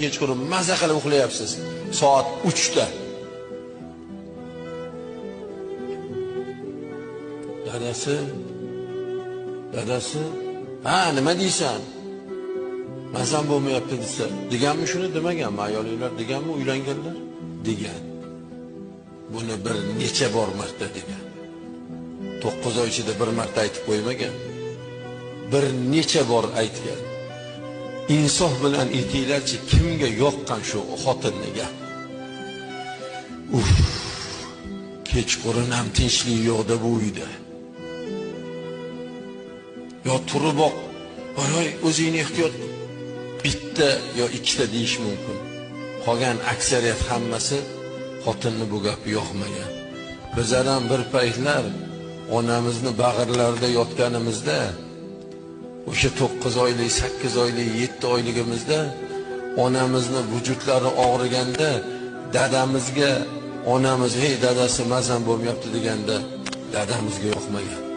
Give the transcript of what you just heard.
Kechqurun maza qilib uxlayapsiz. Soat 3 da. Dadasi, ha, nima deysan? Mazam bo'lmayapti desa, deganmi shuni demaganmi ayollar, deganmi uylanganlar? Degan. Buni bir necha bor marta degan. 9 oy ichida bir marta aytib qo'ymagan. Bir necha bor aytgan. Insof bilan aytinglarchi, kimga yoqqan shu xotinniga? Kechqurun ham tinchlik yo'qda bu uyda. Yo turib boq, voy o'zingni ehtiyot bitta yo ikkita deyish mumkin. Qolgan aksariyat hammasi xotinni bu gap yoqmagan. Bizlar ham bir paytlar onamizni bag'irlarida yotganimizda, o'sha 9 oylik, 8 oylik, 7 oyligimizda onamizni vujudlari og'riganda dadamizga onamiz "Hey dadasi mazam bo'lmayapti" deganda dadamizga yoqmagan.